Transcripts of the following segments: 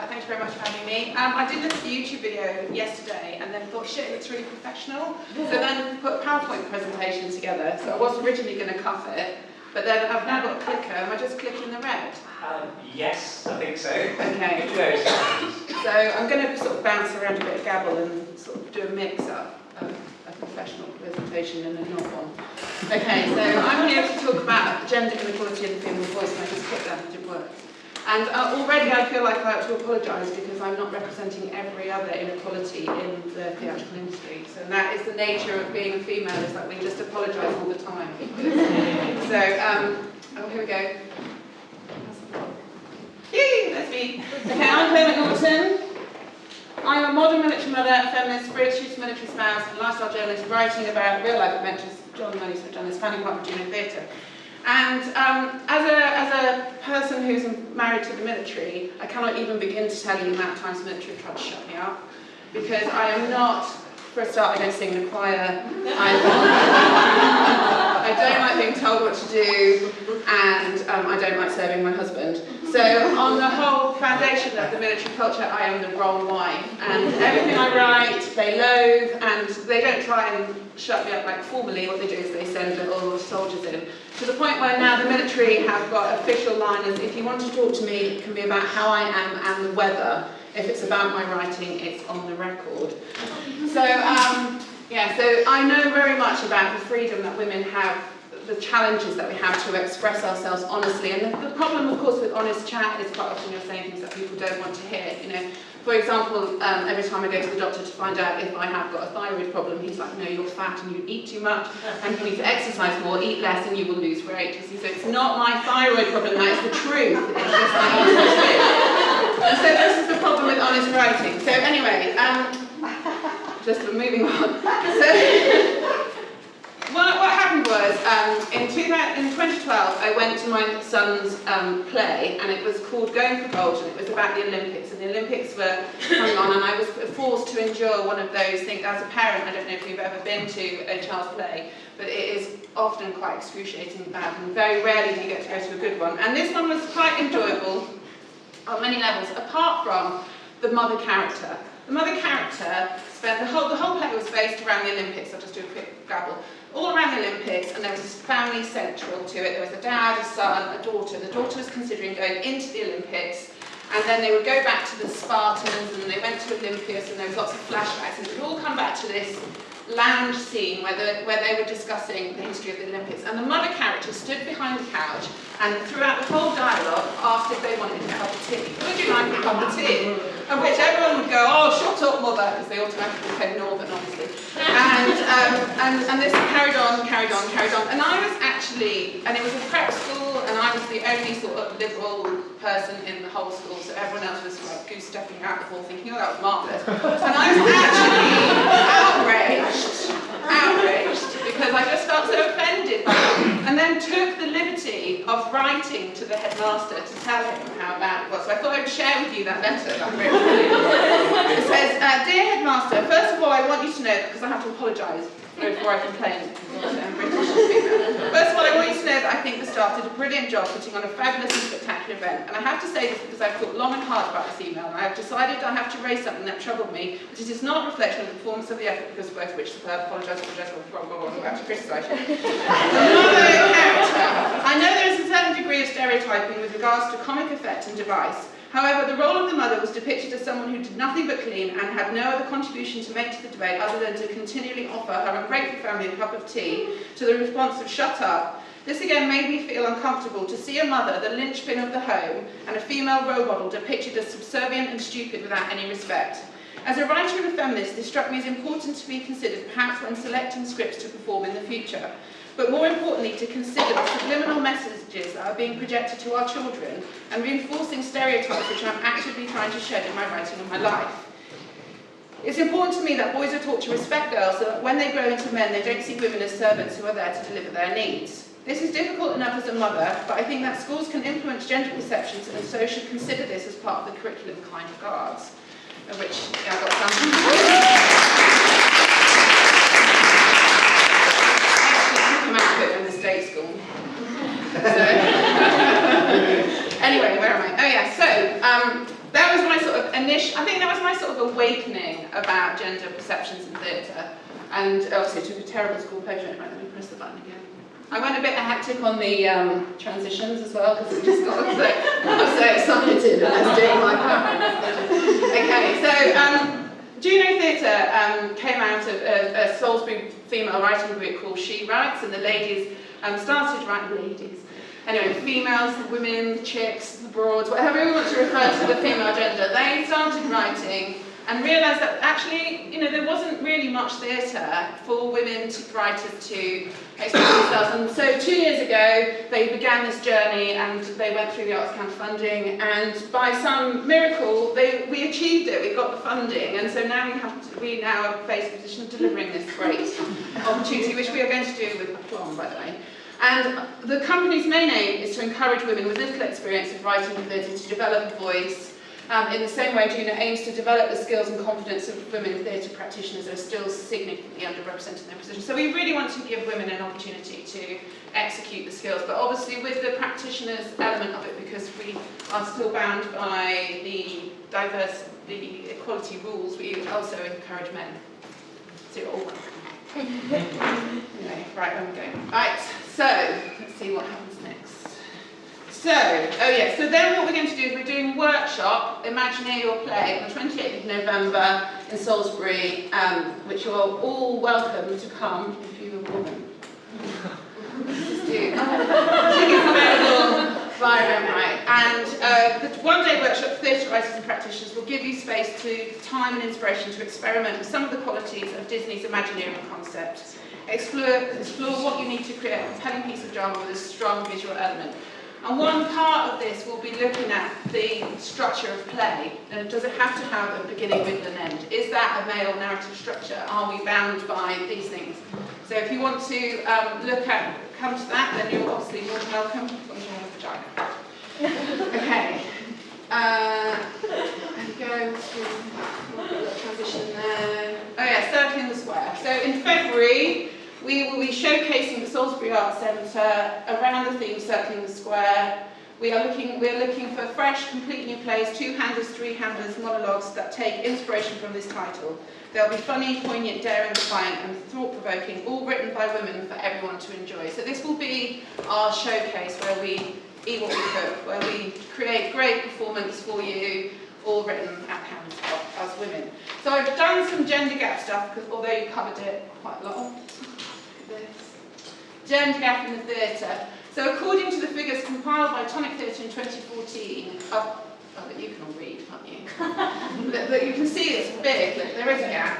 Thank you very much for having me. I did this YouTube video yesterday and then thought, shit, it's really professional. So then put a PowerPoint presentation together. So I was originally going to cuff it, but then I've now got a clicker. Am I just clicking the red? Yes, I think so. Okay. So I'm going to sort of bounce around a bit of gabble and sort of do a mix-up of a professional presentation and a not one. Okay, so I'm here to talk about gender inequality in the female voice, and I just clicked that and it didn't work. And already I feel like I have to apologise because I'm not representing every other inequality in the theatrical industry. So that is the nature of being a female, is that we just apologise all the time. So, oh, here we go. Yay, that's me. Okay, I'm Clare Macnaughton. I'm a modern military mother, a feminist, British military spouse, and lifestyle journalist writing about real-life adventures. John Money's done this founding part of Juno Theatre. And as a person who's married to the military, I cannot even begin to tell you the amount of times the military have tried to shut me up, because I am not, for a start, I don't sing in a choir. I don't like being told what to do, and I don't like serving my husband. So on the whole foundation of the military culture, I am the wrong wife, and everything I write they loathe, and they don't try and shut me up like formally. What they do is they send little soldiers in, to the point where now the military have got official liners. If you want to talk to me, it can be about how I am and the weather. If it's about my writing, it's on the record. So yeah, so I know very much about the freedom that women have, the challenges that we have to express ourselves honestly. And the problem, of course, with honest chat is quite often you're saying things that people don't want to hear. You know, for example, every time I go to the doctor to find out if I have got a thyroid problem, he's like, no, you're fat and you eat too much, and you need to exercise more, eat less, and you will lose weight. So it's not my thyroid problem, that is the truth. It's just like, and so this is the problem with honest writing. So anyway, just moving on. So, what happened was, in 2012, I went to my son's play, and it was called Going for Gold, and it was about the Olympics, and the Olympics were coming on, and I was forced to endure one of those things. As a parent, I don't know if you've ever been to a child's play, but it is often quite excruciating bad, and very rarely do you get to go to a good one. And this one was quite enjoyable on many levels, apart from the mother character. The mother character spent the whole play was based around the Olympics. I'll just do a quick gabble. All around the Olympics, and there was this family central to it. There was a dad, a son, a daughter. The daughter was considering going into the Olympics, and then they would go back to the Spartans, and they went to Olympus, and there was lots of flashbacks, and it would all come back to this lounge scene where they were discussing the history of the Olympics. And the mother character stood behind the couch and throughout the whole dialogue asked if they wanted a cup of tea. Would you like a cup of tea? Of which everyone would go, oh, shut up, mother, because they automatically became northern, obviously. And this carried on. And I was actually, and it was a prep school, and I was the only sort of liberal person in the whole school, so everyone else was like goose stepping out the hall thinking, oh, that was marvellous. And I was actually outraged, because I just felt so offended by it, and then took the liberty of writing to the headmaster to tell him how bad it was. So I thought I would share with you that letter that I wrote. It says, dear headmaster, first of all I want you to know, because I have to apologise before I complain, because I'm British and female. First of all, I want you to know that I think the staff did a brilliant job putting on a fabulous and spectacular event. And I have to say this because I've thought long and hard about this email, and I have decided I have to raise something that troubled me, but it is not a reflection of the performance of the effort, because both of which apologise, about to criticise you. The mother character. I know there is a certain degree of stereotyping with regards to comic effect and device. However, the role of the mother was depicted as someone who did nothing but clean and had no other contribution to make to the debate other than to continually offer her ungrateful family a cup of tea, to the response of shut up. This again made me feel uncomfortable to see a mother, the linchpin of the home, and a female role model depicted as subservient and stupid without any respect. As a writer and a feminist, this struck me as important to be considered perhaps when selecting scripts to perform in the future. But more importantly, to consider the subliminal messages that are being projected to our children and reinforcing stereotypes which I'm actively trying to shed in my writing and my life. It's important to me that boys are taught to respect girls so that when they grow into men, they don't see women as servants who are there to deliver their needs. This is difficult enough as a mother, but I think that schools can influence gender perceptions and so should consider this as part of the curriculum kind regards. Of which, yeah, I've got some. In the state school. So, anyway, where am I? Oh yeah, so that was my sort finish, I think that was my sort of awakening about gender perceptions in theatre. And obviously it took a terrible school plagiarism. Right, let me press the button again. I went a bit hectic on the transitions as well, because it just got so, I was so excited and I was doing my part. Okay, so Juno Theatre came out of a Salisbury female writing group called She Writes, and the ladies started writing, anyway, females, the women, the chicks, the broads, whatever we want to refer to the female gender, they started writing and realised that actually, you know, there wasn't really much theatre for women writers to express themselves. And so 2 years ago, they began this journey and they went through the Arts Council funding, and by some miracle, we achieved it. We got the funding, and so now we now face the position of delivering this great opportunity, which we are going to do with aplomb, by the way. And the company's main aim is to encourage women with little experience of writing and theatre to develop a voice. In the same way, Juno aims to develop the skills and confidence of women theatre practitioners that are still significantly underrepresented in their position. So we really want to give women an opportunity to execute the skills, but obviously with the practitioners element of it, because we are still bound by the equality rules, we also encourage men. So you're all welcome. Anyway, right, where am I going? Right, so let's see what happens next. So, so then what we're going to do is we're doing a workshop, Imagineer Your Play, on the 28th of November in Salisbury, which you're all welcome to come if you're a woman. Just do. Tickets available via Eventbrite. And the one-day workshop for theatre writers and practitioners will give you space to time and inspiration to experiment with some of the qualities of Disney's Imagineering concept. Explore what you need to create a compelling piece of drama with a strong visual element. And one part of this will be looking at the structure of play. Does it have to have a beginning, middle and end? Is that a male narrative structure? Are we bound by these things? So if you want to come to that, then you're obviously more than welcome. I'm going to have a vagina. Okay. And go to transition there. Oh yeah, circling the square. So in February, we will be showcasing the Salisbury Arts Centre around the theme Circling the Square. We're looking for fresh, complete new plays, two-handers, three-handers, monologues that take inspiration from this title. They'll be funny, poignant, daring, defiant and thought-provoking, all written by women for everyone to enjoy. So this will be our showcase where we eat what we cook, where we create great performance for you, all written at hand of us women. So I've done some gender gap stuff, because although you covered it quite a lot. Gender gap in the theatre. So according to the figures compiled by Tonic Theatre in 2014, that you can all read, can't you? that you can see it's big, that there is a gap.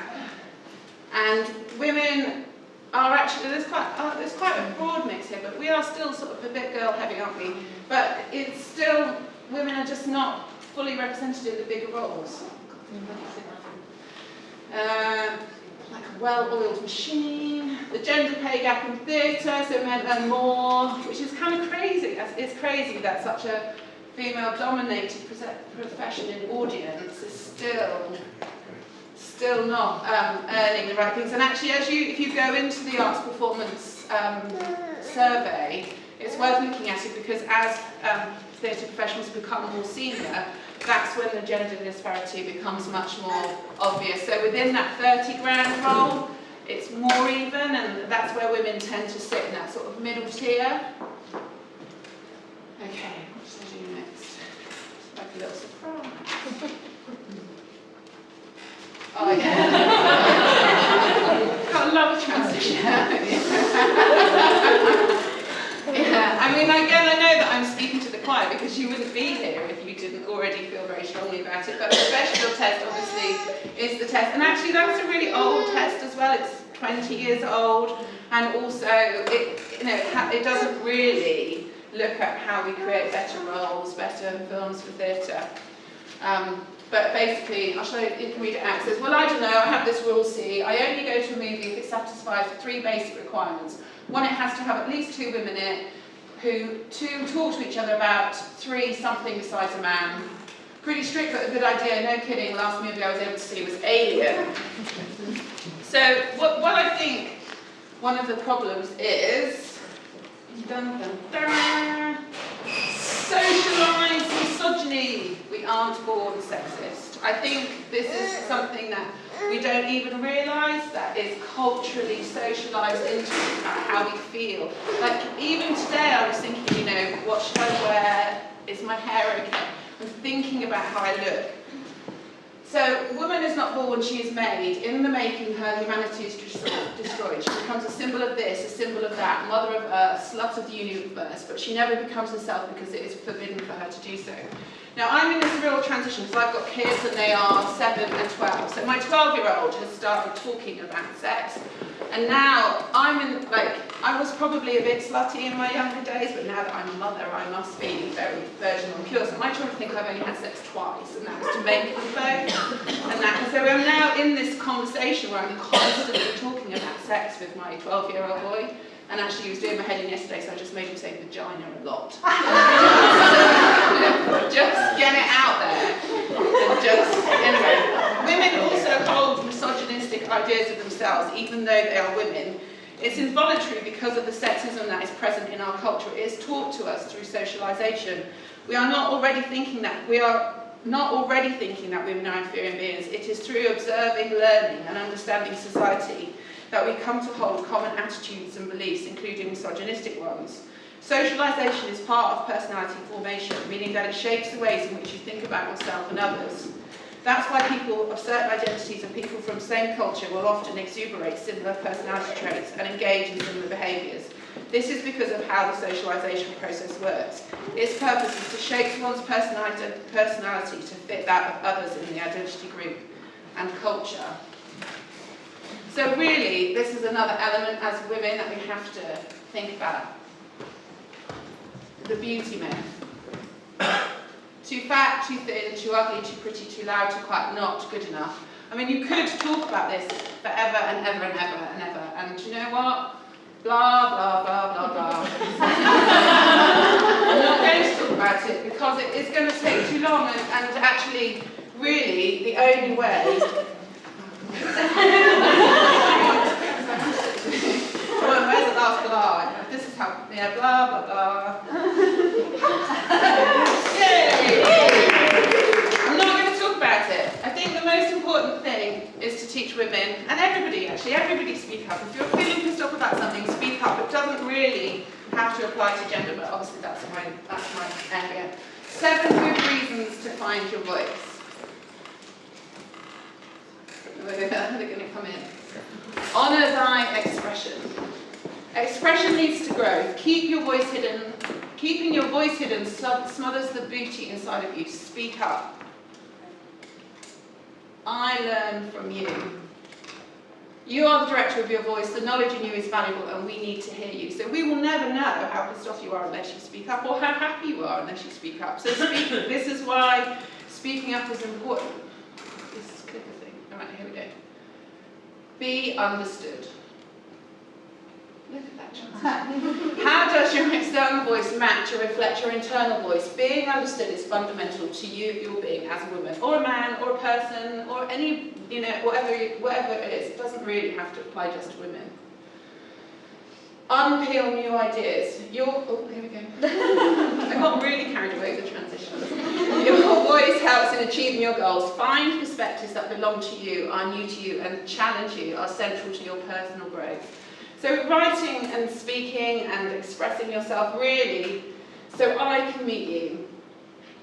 And women are actually, there's quite a broad mix here, but we are still sort of a bit girl heavy, aren't we? But it's still, women are just not fully represented in the bigger roles. Like a well-oiled machine, the gender pay gap in theatre, so men earn more, which is kind of crazy. It's crazy that such a female-dominated profession in audience is still not earning the right things. And actually, if you go into the arts performance survey, it's worth looking at it, because as theatre professionals become more senior, that's when the gender disparity becomes much more obvious. So within that 30 grand role, it's more even, and that's where women tend to sit in that sort of middle tier. Okay, what should I do next? It's like a little surprise. Oh yeah. Gotta love a transition. Yeah, I mean, again, I know that I'm speaking to the choir, because you wouldn't be here if you didn't already feel very strongly about it, but the professional test obviously is the test, and actually that's a really old test as well. It's 20 years old, and also it doesn't really look at how we create better roles, better films for theatre. But basically, I'll show you, you can read it out. It says, well, I don't know, I have this rule C. I only go to a movie if it satisfies 3 basic requirements. 1, it has to have at least 2 women in it, who talk to each other about 3, something besides a man. Pretty strict, but a good idea, no kidding. The last movie I was able to see was Alien. So what I think one of the problems is, dun, dun, dun, socialised misogyny. We aren't born sexist. I think this is something that we don't even realise that is culturally socialised into how we feel. Like, even today I was thinking, you know, what should I wear? Is my hair okay? I'm thinking about how I look. So, woman is not born, she is made. In the making, her humanity is destroyed. She becomes a symbol of this, a symbol of that, mother of earth, slut of the universe, but she never becomes herself because it is forbidden for her to do so. Now, I'm in this real transition because I've got kids and they are 7 and 12. So my 12-year-old has started talking about sex. And now I'm in, like, I was probably a bit slutty in my younger days, but now that I'm a mother, I must be very virginal and pure. So my children think I've only had sex twice, and that was to make them both. And so I'm now in this conversation where I'm constantly talking about sex with my 12-year-old boy. And actually, he was doing my head in yesterday, so I just made him say vagina a lot. Just get it out there. And just, anyway. Women also hold misogynistic ideas of themselves, even though they are women. It's involuntary because of the sexism that is present in our culture. It is taught to us through socialisation. We are not already thinking that women are inferior beings. It is through observing, learning, and understanding society that we come to hold common attitudes and beliefs, including misogynistic ones. Socialisation is part of personality formation, meaning that it shapes the ways in which you think about yourself and others. That's why people of certain identities and people from the same culture will often exuberate similar personality traits and engage in similar behaviours. This is because of how the socialisation process works. Its purpose is to shape one's personality to fit that of others in the identity group and culture. So really, this is another element as women that we have to think about. The beauty myth. Too fat, too thin, too ugly, too pretty, too loud, too quiet, not good enough. I mean, you could talk about this forever and ever and ever and ever, and you know what? Blah, blah, blah, blah, blah. I'm not going to talk about it because it is going to take too long, and actually, really, the only way... Well, where's the last blah? This is how, yeah, blah, blah, blah. Yay! I'm not going to talk about it. I think the most important thing is to teach women, and everybody speak up. If you're feeling pissed off about something, speak up. It doesn't really have to apply to gender, but obviously that's my area. 7 good reasons to find your voice. They're going to come in. Honour thy expression. Expression leads to growth. Keep your voice hidden. Keeping your voice hidden smothers the beauty inside of you. Speak up. I learn from you. You are the director of your voice. The knowledge in you is valuable, and we need to hear you. So we will never know how pissed off you are unless you speak up, or how happy you are unless you speak up. So this is why speaking up is important. This clicker thing. All right, here we go. Be understood. Look at that chance. How does your external voice match or reflect your internal voice? Being understood is fundamental to you, your being as a woman, or a man, or a person, or any, you know, whatever it is. It doesn't really have to apply just to women. Unpeel new ideas. Oh, here we go. I got really carried away with the transition. Your voice helps in achieving your goals. Find perspectives that belong to you, are new to you, and challenge you, are central to your personal growth. So writing and speaking and expressing yourself really, so I can meet you.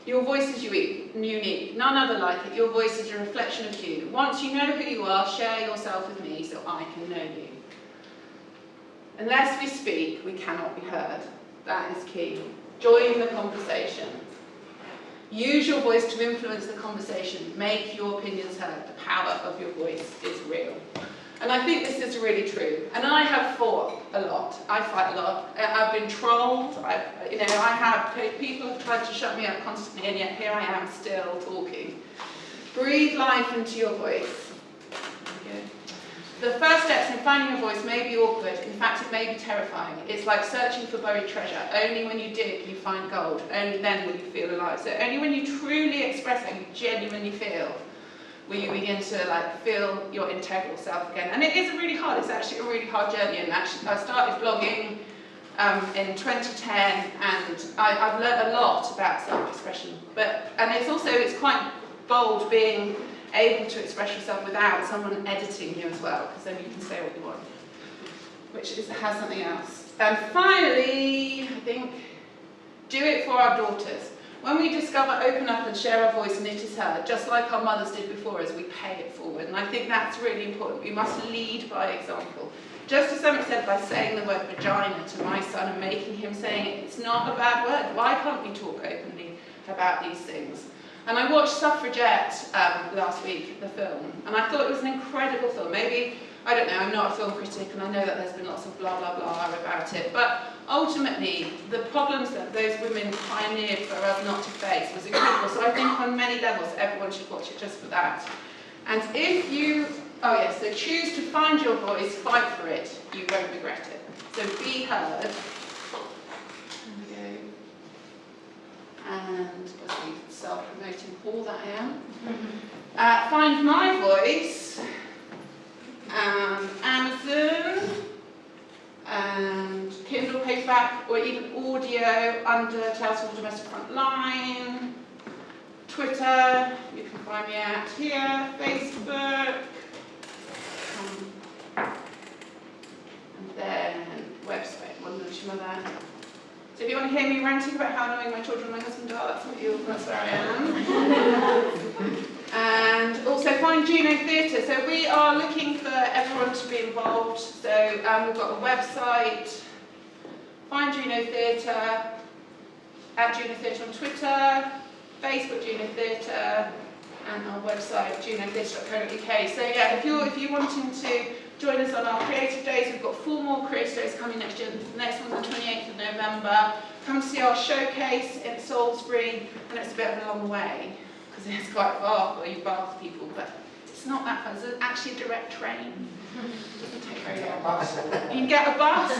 Your voice is unique, none other like it. Your voice is a reflection of you. Once you know who you are, share yourself with me so I can know you. Unless we speak, we cannot be heard. That is key. Join the conversation. Use your voice to influence the conversation. Make your opinions heard. The power of your voice is real. And I think this is really true. And I have fought a lot. I fight a lot. I've been trolled. People have tried to shut me up constantly, and yet here I am still talking. Breathe life into your voice. Okay. The first steps in finding your voice may be awkward. In fact, it may be terrifying. It's like searching for buried treasure. Only when you dig, you find gold. Only then will you feel alive. So only when you truly express how you genuinely feel will you begin to feel your integral self again. And it is really hard. It's actually a really hard journey. And actually, I started blogging in 2010, and I've learned a lot about self-expression. And it's quite bold being able to express yourself without someone editing you as well, because then you can say what you want, which has something else. And finally, I think, do it for our daughters. When we discover, open up and share our voice and it is heard, just like our mothers did before us, we pay it forward. And I think that's really important. We must lead by example. Just to some extent by saying the word vagina to my son and making him saying it, it's not a bad word. Why can't we talk openly about these things? And I watched Suffragette last week, the film, and I thought it was an incredible film. Maybe, I don't know, I'm not a film critic and I know that there's been lots of blah blah blah about it, but ultimately the problems that those women pioneered for us not to face was incredible. So I think on many levels everyone should watch it just for that. And if you, oh yes, so choose to find your voice, fight for it, you won't regret it. So be heard. There we go. And obviously self-promoting all that I am. Find my voice. Amazon, and Kindle paperback, or even audio under Tales from the Domestic Front Line. Twitter, you can find me at here. Facebook, and then website, Mother. So if you want to hear me ranting about how annoying my children and my husband are, that's where I am. And also find Juno Theatre. So we are looking for everyone to be involved. So we've got a website, find Juno Theatre, at Juno Theatre on Twitter, Facebook Juno Theatre, and our website junotheatre.co.uk. So yeah, if you're wanting to join us on our creative days, we've got 4 more creative days coming next year. The next one's on the 28th of November. Come see our showcase in Salisbury, and it's a bit of a long way because it's quite far for you Bath people, but it's not that far. There's actually a direct train. It doesn't take very long. You can get a bus.